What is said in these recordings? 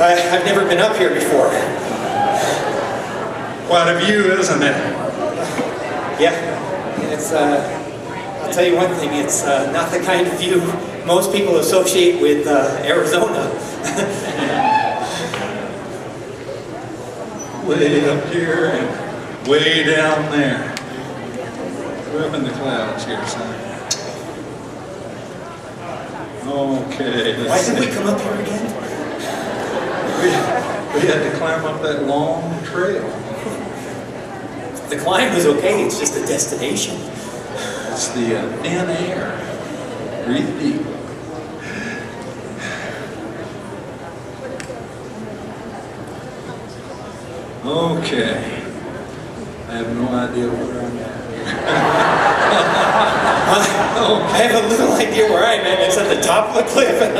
I've never been up here before. Quite a view, isn't it? Yeah, it's, I'll tell you one thing, it's not the kind of view most people associate with Arizona. Way up here and way down there. We're up in the clouds here, son. Okay. Why did we come up here again? We had to climb up that long trail. The climb was okay, it's just the destination. It's the thin air. Breathe deep. Okay. I have no idea where I'm at. I have a little idea where I'm at. It's at the top of the cliff, and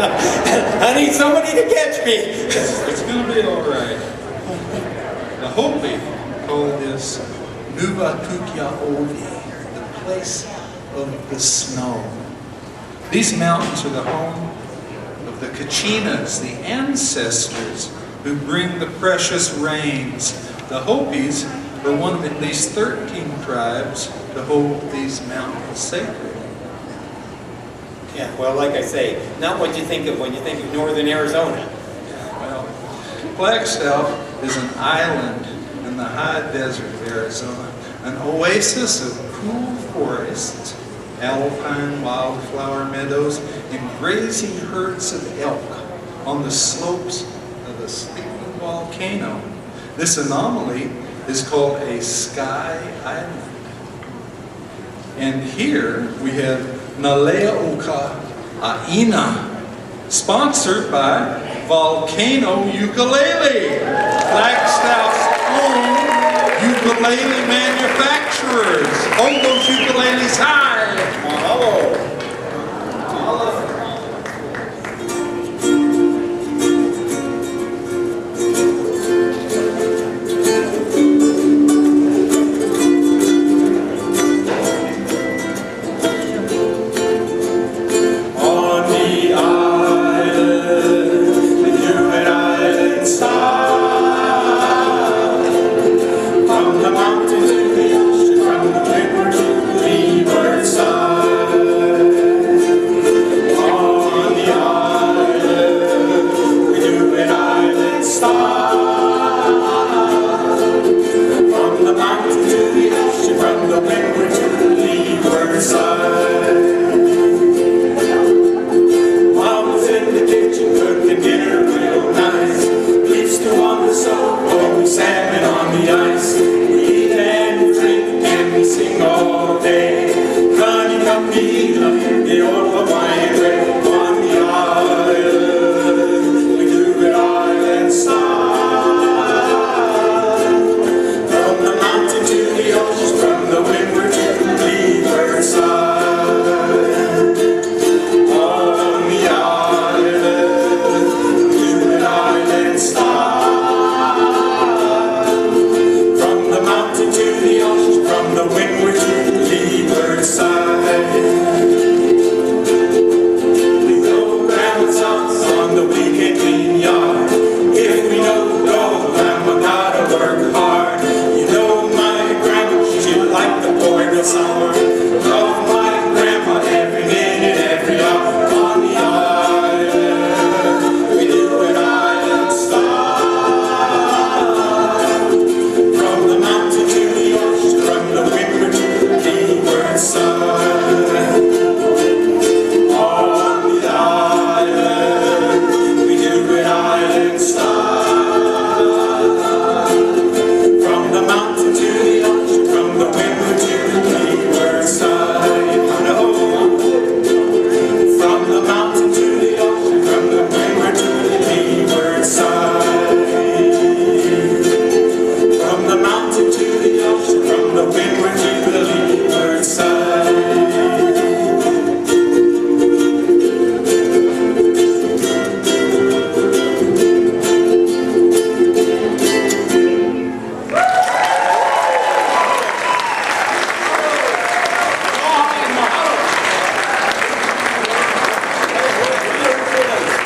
I need somebody to catch me. It's going to be all right. The Hopi call this Nuvatukyaovi, the place of the snow. These mountains are the home of the Kachinas, the ancestors who bring the precious rains. The Hopis are one of at least 13 tribes to hold these mountains sacred. Yeah, well, like I say, not what you think of when you think of northern Arizona. Well, Flagstaff is an island in the high desert of Arizona, an oasis of cool forests, alpine wildflower meadows, and grazing herds of elk on the slopes of a sleeping volcano. This anomaly is called a sky island. And here we have Naleoka Aina, sponsored by Volcano Ukulele, Flagstaff's own ukulele manufacturers. Hold those ukuleles high. Mahalo. From the mountains to the ocean, from the river to the riverside.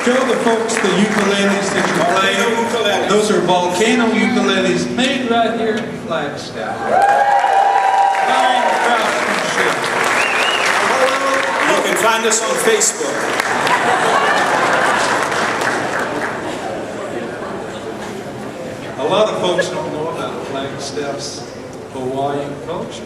Show the folks the ukuleles that you play. Those are volcano ukuleles made right here in Flagstaff. Fine craftsmanship. You can find us on Facebook. A lot of folks don't know about Flagstaff's Hawaiian culture.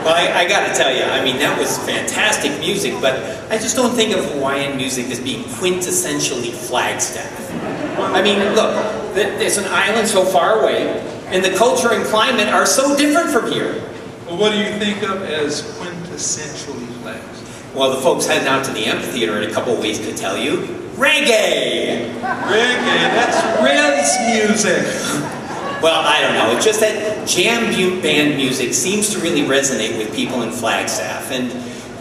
Well, I got to tell you, I mean, that was fantastic music, but I just don't think of Hawaiian music as being quintessentially Flagstaff. I mean, look, there's an island so far away, and the culture and climate are so different from here. Well, what do you think of as quintessentially Flagstaff? Well, the folks heading out to the amphitheater in a couple of weeks could tell you, reggae! Reggae, that's Red's music. Well, I don't know. It's just that jam band music seems to really resonate with people in Flagstaff, and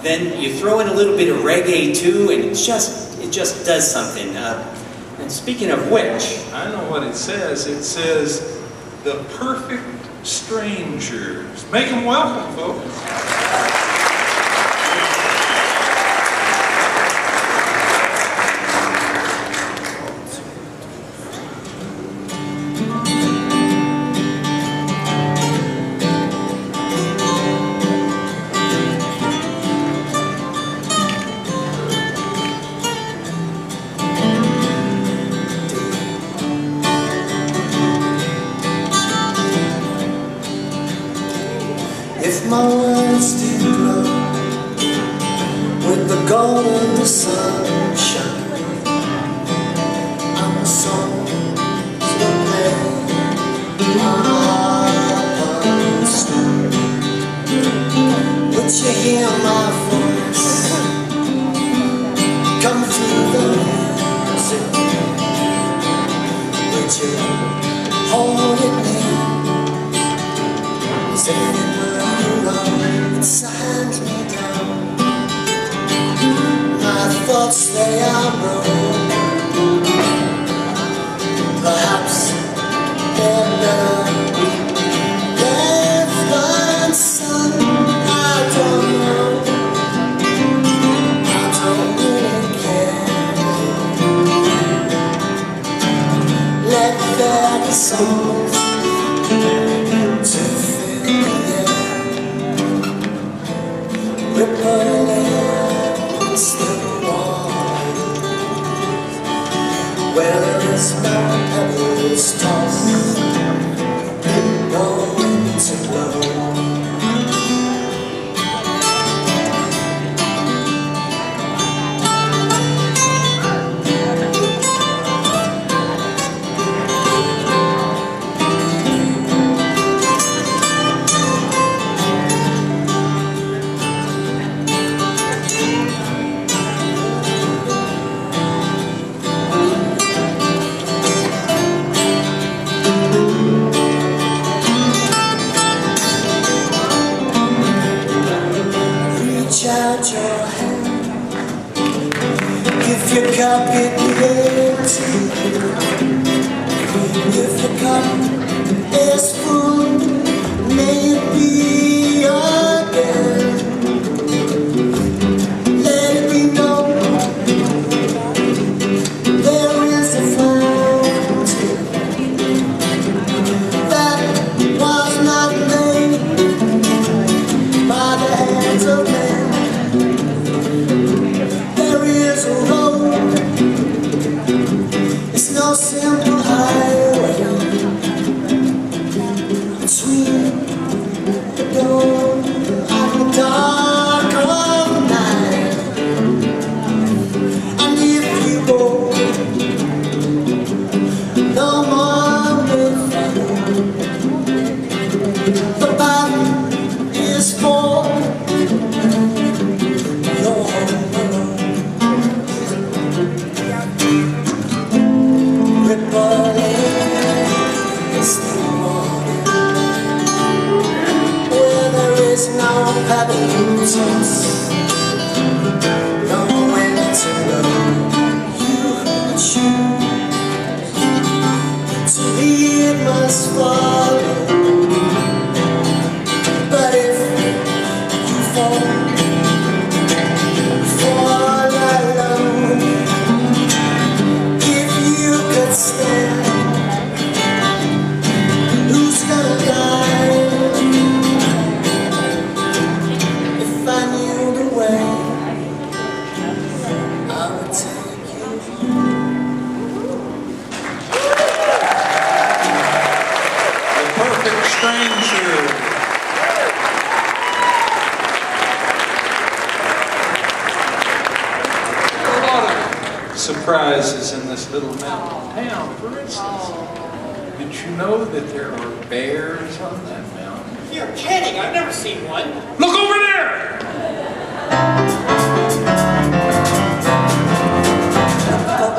then you throw in a little bit of reggae too, and it just does something. And speaking of which, I know what it says. It says, "The perfect strangers." Make them welcome, folks. If my words did grow with the gold of the sunshine, I'm a song to play my harp string. Would you hear my voice come through the music? Would you hold it near as if it were inside me down? My thoughts, they are broken. Perhaps they're better left unsun. I don't know. I don't really care. Let there be songs to fill the air. Rippling against the walls, where there is no pebbles tossed, no wind to blow. Reach out your hand, if your cup it empty, if your cup is full, may it be again. Let it be known there is a fountain that was not made by the hands of men. There is a road, it's no simple highway between the surprises in this little mountain town. For instance, did you know that there are bears on that mountain? You're kidding. I've never seen one. Look over there!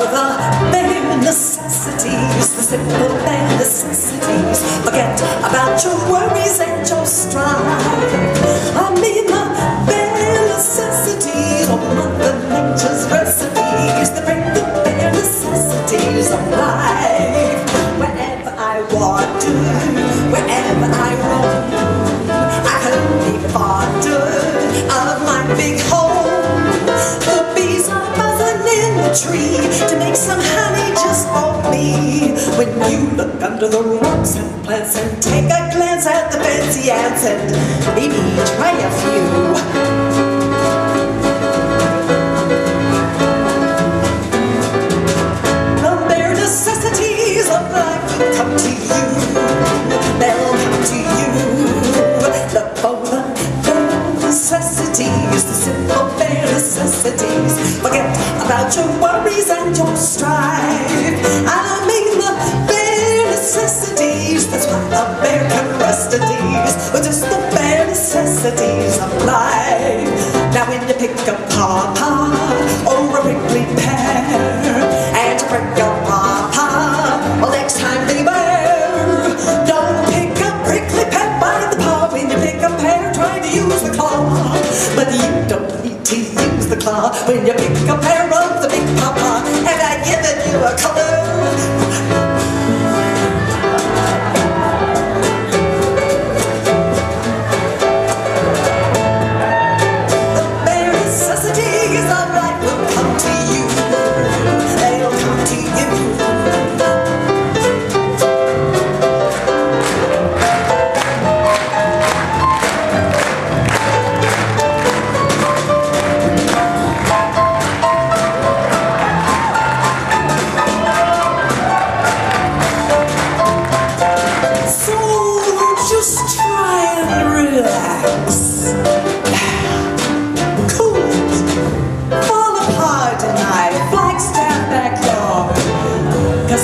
The bare necessities, the simple bare necessities. Forget about your worries and your strife. I mean the bare necessities of Mother Nature's recipes. The bare necessities of life. Wherever I wander, wherever I roam, I can be fonder of my big home. The bees are buzzing in the tree to make some honey just for me. When you look under the rocks and plants and take a glance at the fancy ants and maybe try a few. Necessities of life will come to you. They'll come to you. The bare necessities, the simple bare necessities. Forget about your worries and your strife. I mean the bare necessities. That's why the bear can rest at ease with just the bare necessities of life. Now when you pick a pawpaw or a prickly pear and you break your well, next time beware. Don't pick a prickly pear by the paw. When you pick a pear, try to use the claw. But you don't need to use the claw when you pick a pear of the big pawpaw. And I given you a color. The bare necessities of life will come to you. They'll come to you.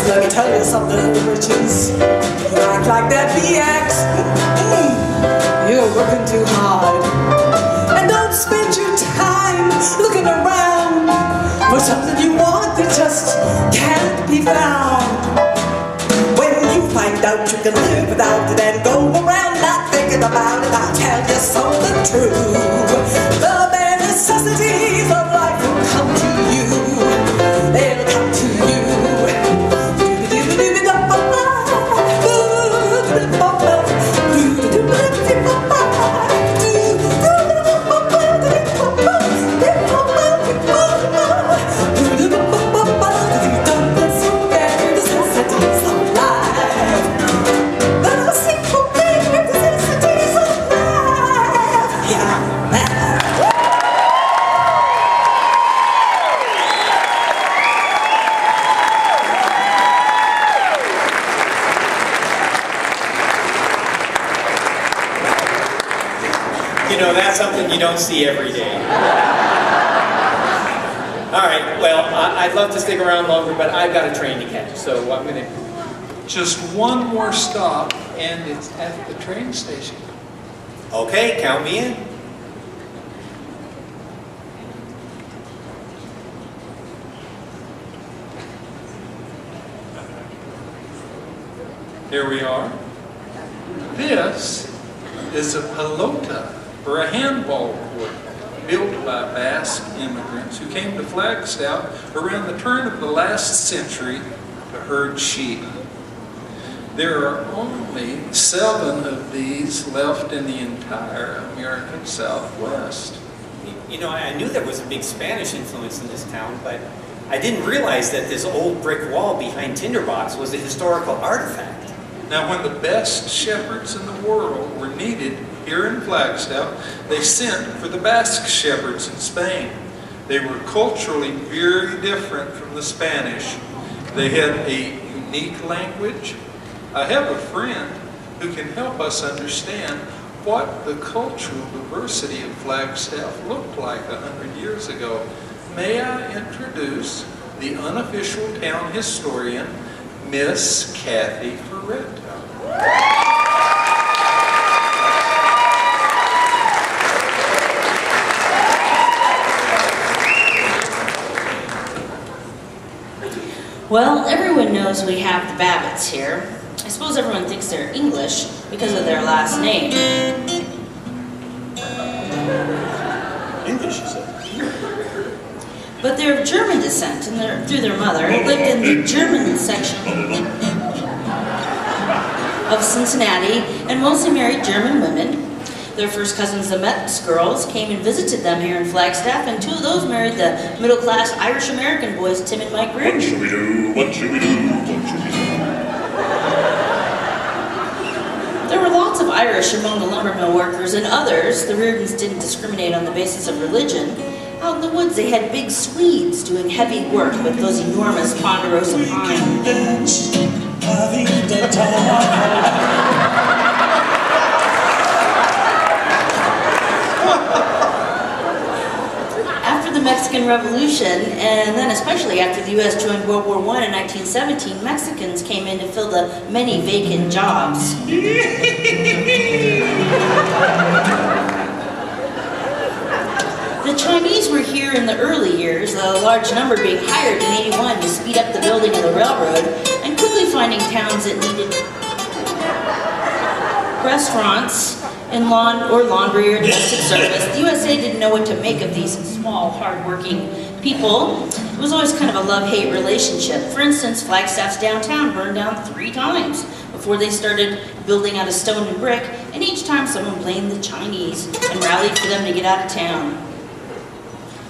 Let me tell you something, Riches. You act like that BX. You're working too hard. And don't spend your time looking around for something you want that just can't be found. When you find out you can live without it and go around not thinking about it, I'll tell you something true. The bare necessities of life will come to you. They'll come to you. You know, that's something you don't see every day. All right, well, I'd love to stick around longer, but I've got a train to catch, so I'm going to... Just one more stop, and it's at the train station. Okay, count me in. Here we are. This is a pelota, or a handball court, built by Basque immigrants who came to Flagstaff around the turn of the last century to herd sheep. There are only 7 of these left in the entire American Southwest. You know, I knew there was a big Spanish influence in this town, but I didn't realize that this old brick wall behind Tinderbox was a historical artifact. Now, when the best shepherds in the world were needed here in Flagstaff, they sent for the Basque shepherds in Spain. They were culturally very different from the Spanish. They had a unique language. I have a friend who can help us understand what the cultural diversity of Flagstaff looked like 100 years ago. May I introduce the unofficial town historian, Miss Kathy Ferretto. Well, everyone knows we have the Babbitts here. I suppose everyone thinks they're English because of their last name. English, you said? But they're of German descent, and through their mother, lived in the German section of Cincinnati, and mostly married German women. Their first cousins, the Metz girls, came and visited them here in Flagstaff, and two of those married the middle-class Irish-American boys, Tim and Mike Reardon. What should we do? What should we do? What should we do? There were lots of Irish among the lumber mill workers, and others, the Reardons didn't discriminate on the basis of religion. Out in the woods, they had big Swedes doing heavy work with those enormous ponderosa pines. After the Mexican Revolution, and then especially after the U.S. joined World War I in 1917, Mexicans came in to fill the many vacant jobs. The Chinese were here in the early years, a large number being hired in '81 to speed up the building of the railroad, and quickly finding towns that needed restaurants and laundry or domestic service. The USA didn't know what to make of these small, hard-working people. It was always kind of a love-hate relationship. For instance, Flagstaff's downtown burned down 3 times before they started building out of stone and brick, and each time someone blamed the Chinese and rallied for them to get out of town.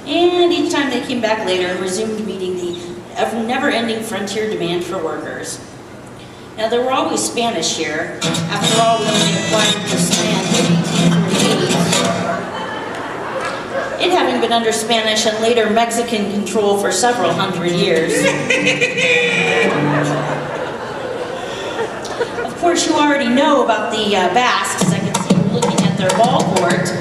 And each time they came back later and resumed meeting the never-ending frontier demand for workers. Now, there were always Spanish here. After all, we only acquired this land in 1848. It having been under Spanish and later Mexican control for several hundred years. Of course, you already know about the Basques. I can see you looking at their ball court.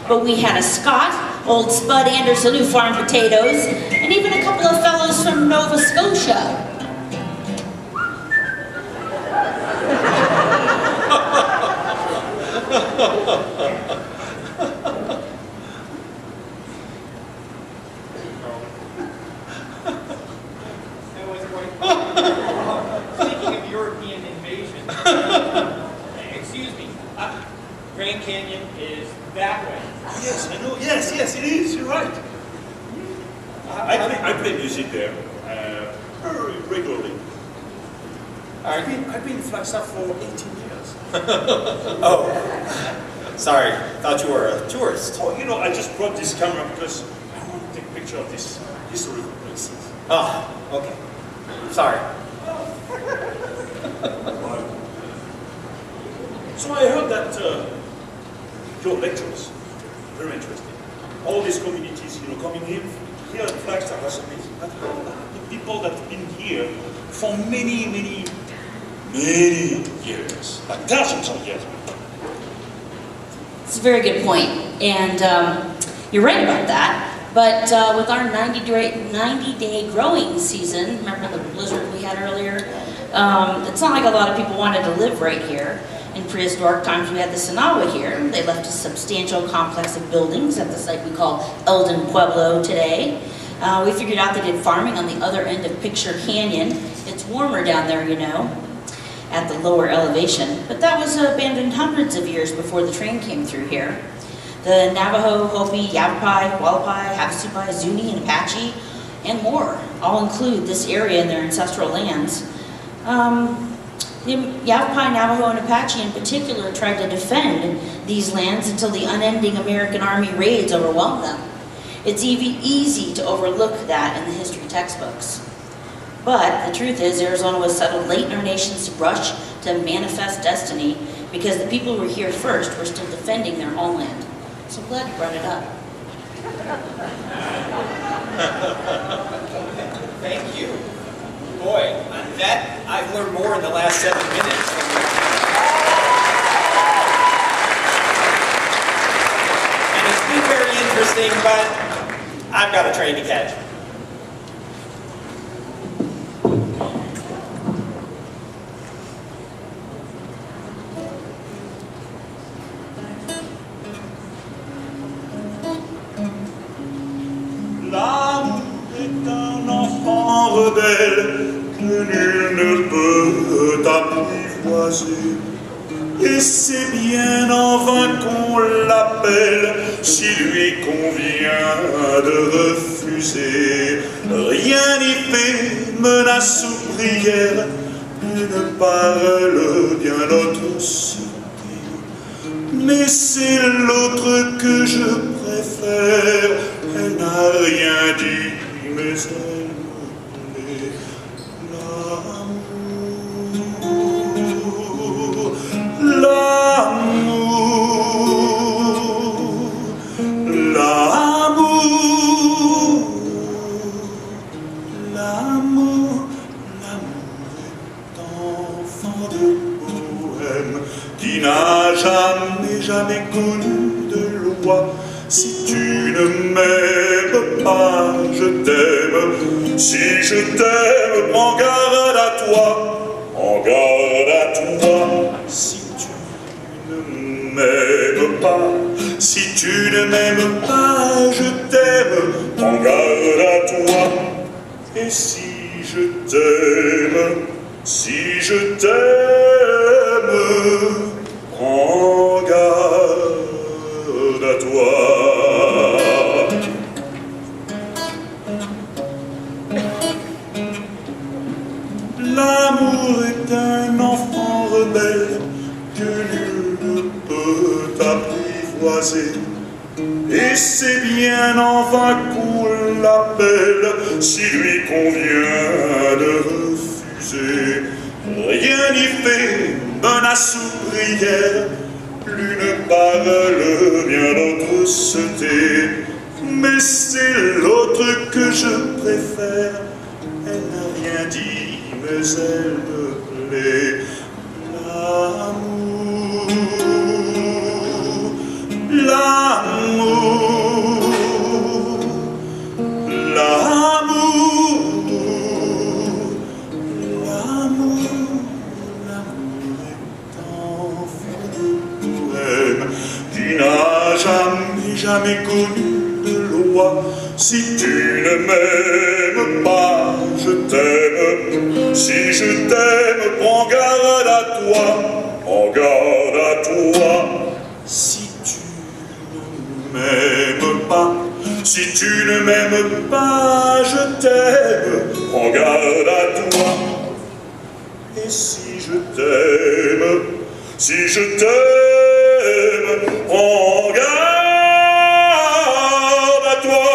But we had a Scot, old Spud Anderson, who farmed potatoes, and even a couple of fellows from Nova Scotia. Speaking of European invasion, excuse me, Grand Canyon is that way. Yes, I know. Yes, it is. You're right. I play music there very regularly. I've been in Flagstaff for 18 years. Oh, sorry. Thought you were a tourist. Oh, you know, I just brought this camera because I want to take a picture of these historical places. Oh, okay. Sorry. So I heard that your lectures, very interesting. All these communities, you know, coming in here at Flagstaff, that's amazing. But the people that have been here for many years, like thousands of years. It's a very good point, and you're right about that. But with our 90-day growing season, remember the blizzard we had earlier? It's not like a lot of people wanted to live right here. In prehistoric times, we had the Sonawa here. They left a substantial complex of buildings at the site we call Eldon Pueblo today. We figured out they did farming on the other end of Picture Canyon. It's warmer down there, you know, at the lower elevation. But that was abandoned hundreds of years before the train came through here. The Navajo, Hopi, Yavapai, Hualapai, Havasupai, Zuni, and Apache, and more all include this area in their ancestral lands. The Yavapai, Navajo, and Apache in particular tried to defend these lands until the unending American Army raids overwhelmed them. It's easy to overlook that in the history textbooks. But the truth is, Arizona was settled late in our nation's rush to manifest destiny because the people who were here first were still defending their homeland. So I'm glad you brought it up. Thank you. Boy, on that, I've learned more in the last 7 minutes. And it's been very interesting, but I've got a train to catch. L'amour est un enfant rebelle que nul ne peut apprivoiser. Et c'est bien en vain qu'on l'appelle, si lui convient de refuser. Rien n'y fait, menace ou prière, une parole bien l'autre se dit. Mais c'est l'autre que je préfère, elle n'a rien dit, mais elle me plaît. L'amour est enfant de bohème qui n'a jamais connu de loi. Si tu ne m'aimes pas, je t'aime. Si je t'aime, prends garde à toi. Prends garde à toi. Si tu ne m'aimes pas, si tu ne m'aimes pas, je t'aime. Prends garde à toi. Et si je t'aime, si je t'aime, prends garde à toi. L'amour est un enfant rebelle que nul ne peut apprivoiser. Et c'est bien en vain qu'on l'appelle, si lui convient de refuser. Rien n'y fait, menace ou prière, l'une parole, bien l'autre se tait. Mais c'est l'autre que je préfère, elle n'a rien dit, mais elle me plaît. L'amour, l'amour, l'amour, l'amour, l'amour est enfant de poème qui n'a jamais connu de loi. Si tu ne m'aimes pas, je t'aime. Si je t'aime, prends garde à toi. Prends garde à toi. Si tu ne m'aimes pas, si tu ne m'aimes pas, je t'aime. Prends garde à toi. Et si je t'aime, si je t'aime, prends garde à toi.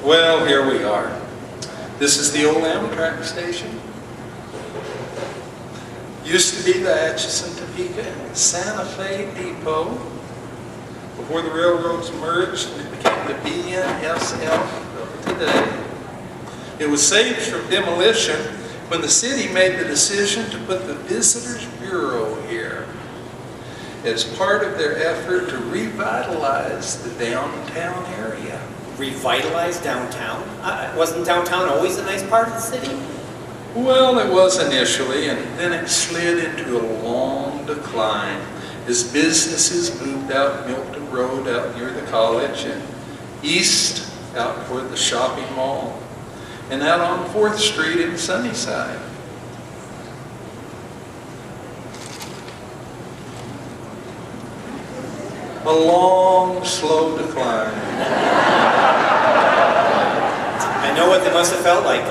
Well, here we are. This is the old Amtrak station. Used to be the Atchison, Topeka, and Santa Fe Depot. Before the railroads merged, it became the BNSF of today. It was saved from demolition when the city made the decision to put the Visitors Bureau here as part of their effort to revitalize the downtown area. Revitalize downtown? Wasn't downtown always a nice part of the city? Well, it was initially, and then it slid into a long decline as businesses moved out Milton Road out near the college and east out toward the shopping mall and out on 4th Street in Sunnyside. A long, slow decline. I know what they must have felt like.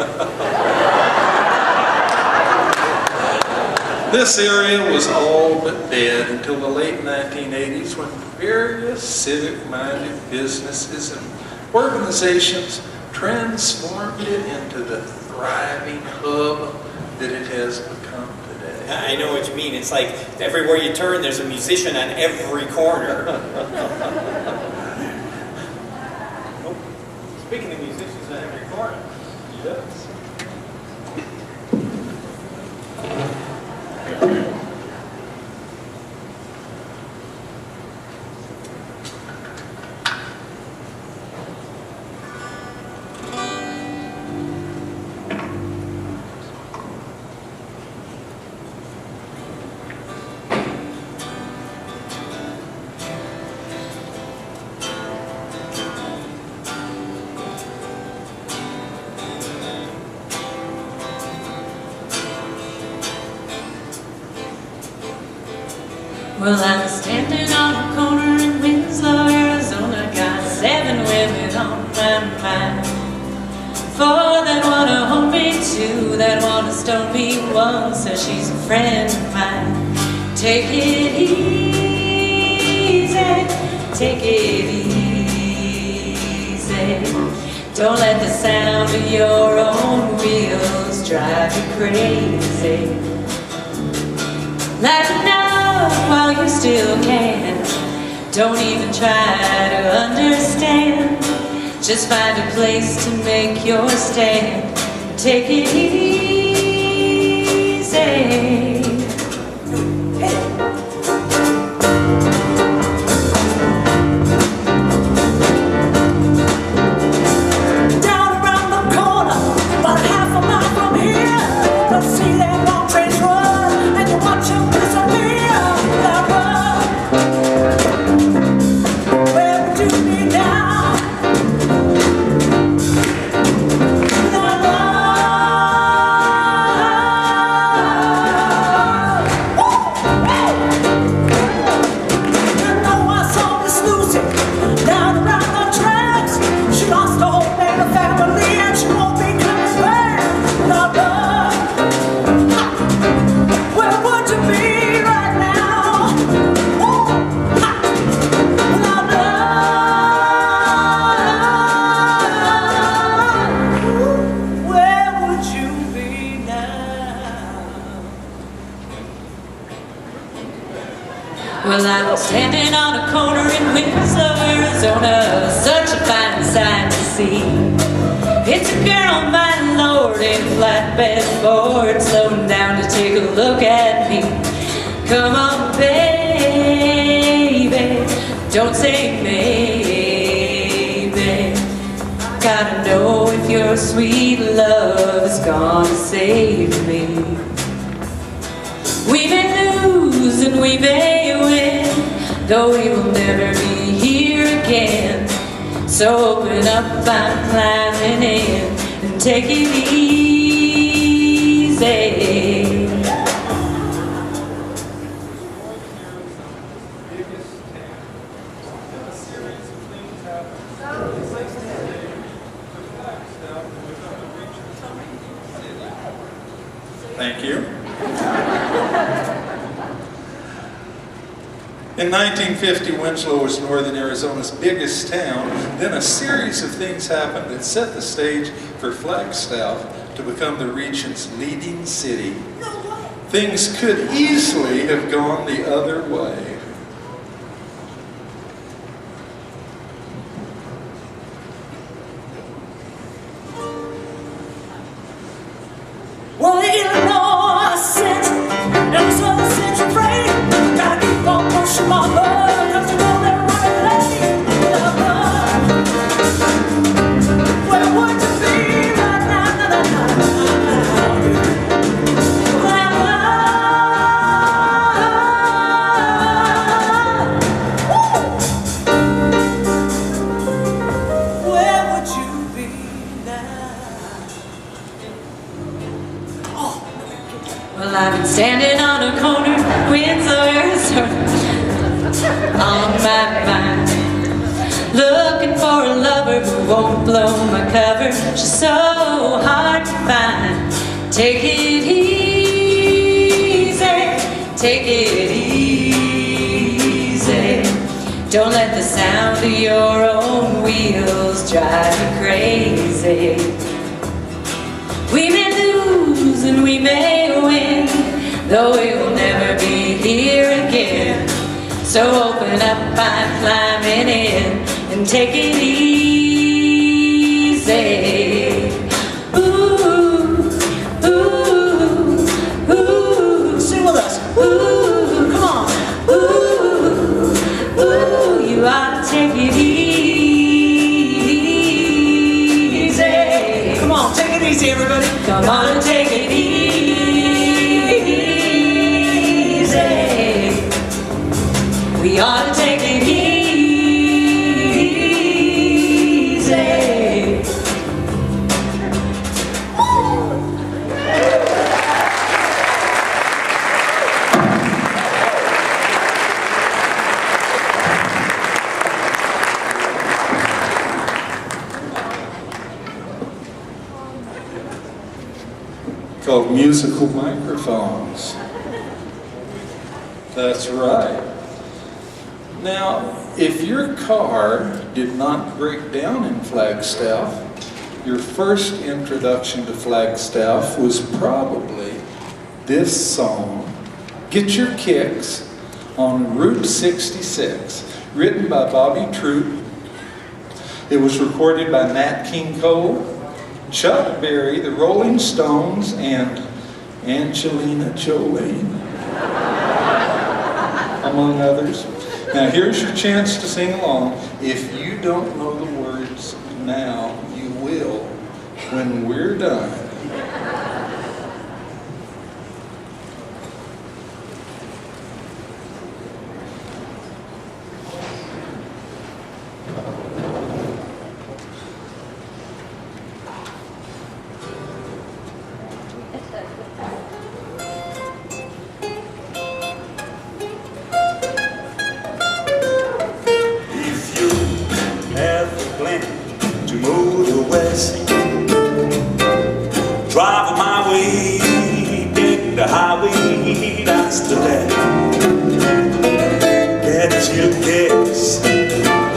This area was all but dead until the late 1980s when various civic-minded businesses and organizations transformed it into the thriving hub that it has become today. I know what you mean. It's like everywhere you turn, there's a musician on every corner. Oh, speaking of musicians on every corner. Yes. Well, I'm standing on a corner in Winslow, Arizona. Got 7 women on my mind. 4 that wanna hold me, 2 that wanna stone me, 1 says she's a friend of mine. Take it easy, take it easy. Don't let the sound of your own wheels drive you crazy. Let me know while you still can. Don't even try to understand. Just find a place to make your stand. Take it easy. Down around the corner, about half a mile from here, don't see that long trains run, and you watch them disappear. Now run. Where would you be now? Now run. Woo! You know I saw Miss Lucy down around the tracks. She lost her whole band of family and she won't be coming back. Now run. Ha! Where would you be right now? Woo! Ha! Now run. Where would you be now? Well, I'm standing on a corner in Winslow, Arizona. Such a fine sight to see. It's a girl, my lord, in a flatbed Ford, slowing down to take a look at me. Come on, baby, don't say maybe. Gotta know if your sweet love is gonna save me. We may lose and we may win, though we will never be here again. So open up, I'm climbing in, and take it easy. Thank you. In 1950, Winslow was northern Arizona's biggest town. Then a series of things happened that set the stage for Flagstaff to become the region's leading city. Things could easily have gone the other way. Well, you know, I said, and so I said you're afraid. Gotta keep on pushing my love, 'cause you know they're running late. Where would you be right now? Where would you be now? Well, I've been standing on a corner, Winslow, Arizona, on my mind, looking for a lover who won't blow my cover. She's so hard to find. Take it easy, take it easy. Don't let the sound of your own wheels drive you crazy. We may lose and we may win, though we will never be here again. So open up, I'm climbing in, and take it easy. Ooh, ooh, ooh. Sing with us. Ooh, Come on. ooh, ooh, you ought to take it easy. Come on, take it easy, everybody. Come on and take it easy. We ought to take it easy. Called musical microphones. That's right. Now, if your car did not break down in Flagstaff, your first introduction to Flagstaff was probably this song, Get Your Kicks on Route 66, written by Bobby Troup. It was recorded by Nat King Cole, Chuck Berry, the Rolling Stones, and Angelina Jolie, among others. Now here's your chance to sing along. If you don't know the words now, you will when we're done. Driving my way, take the highway, that's the day. Get your gas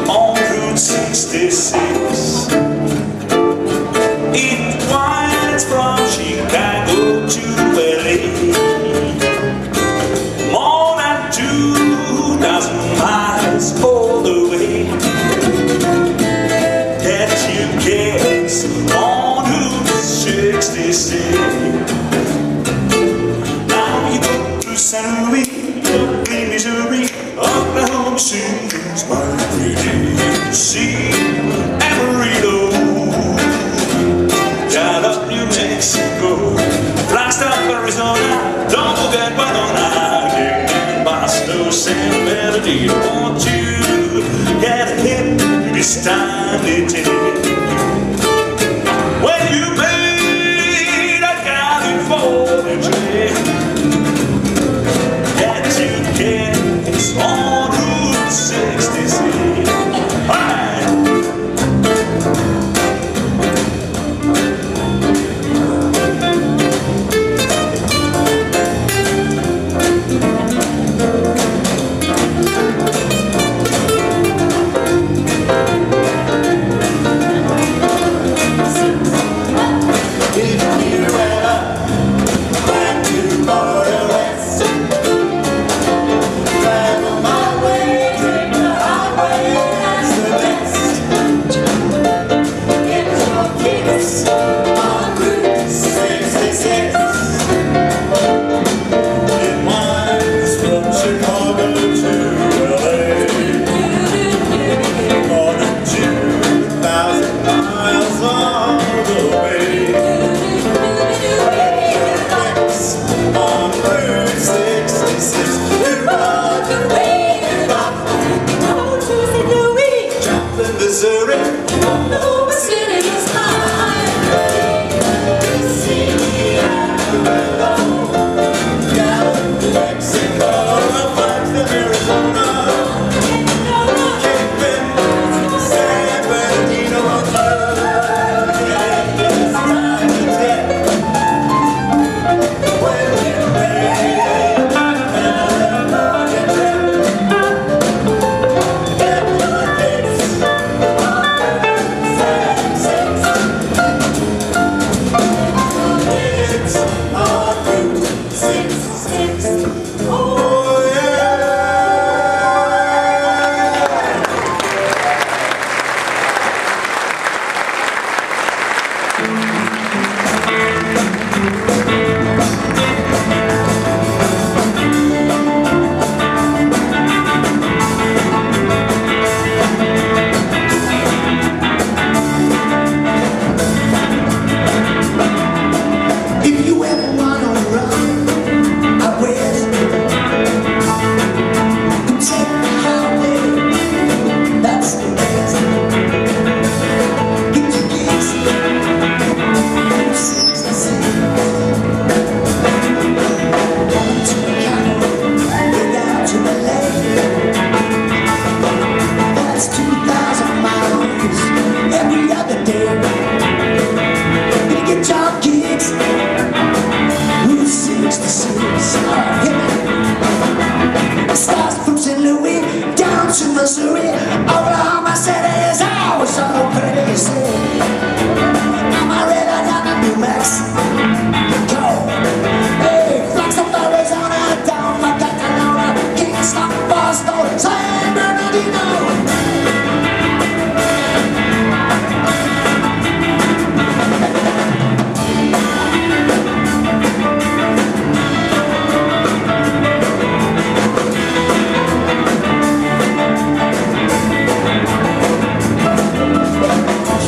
on Route 66. It winds from Chicago to LA, more than 2,000 miles all the way. Get your gas on Route 66. Now you go to San Luis, Missouri, Oklahoma City's my pretty see Amarillo, down up New Mexico, Flagstaff, Arizona, don't forget Winona, yeah, Boston, San Bernardino. Won't you get hip this time to take? When you made a California trip, get your kids on Route 66. Alright. Missouri. Oklahoma City is mine. Gallup, Mexico, Flagstaff, Arizona. Cape Bend, San Bernardino, it's time to get when you're ready. Get your dates on 76. It's on Route 66. Oh yeah. If you ever wanna run, I will. Take the highway, that's the best. Get your gigs, six to six. Going to the county, get down to LA. That's 2,000 miles every other day. Gonna get your gigs. Route 66, alright, hit me. It starts from St. Louis down to Missouri. Oklahoma City is always so pretty. I'm already down to New Mexico. Hey, Flagstaff, Arizona, down to Catalona, Kingston, Boston, San Bernardino.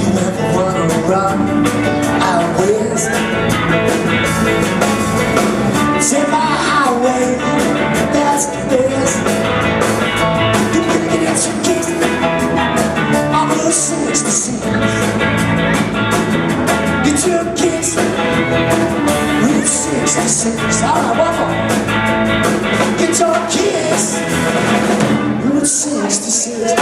You ever wanna run out west? Say my highway, that's the best. You can get your kicks on Route 66. Get your kicks, Route 66. Alright, one more. Get your kicks, Route 66.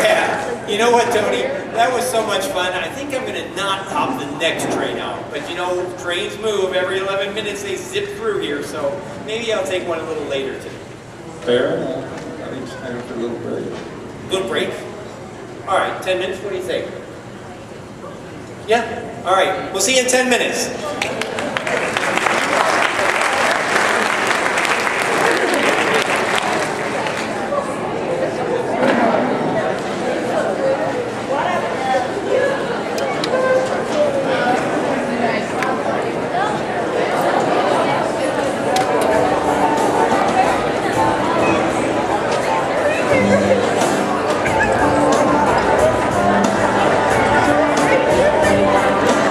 Yeah, you know what, Tony? That was so much fun. I think I'm gonna not hop the next train out. But you know, trains move every 11 minutes. They zip through here, so maybe I'll take one a little later today. Fair enough. I think it's time for a little break. Little break? All right, 10 minutes. What do you think? Yeah. All right. We'll see you in 10 minutes.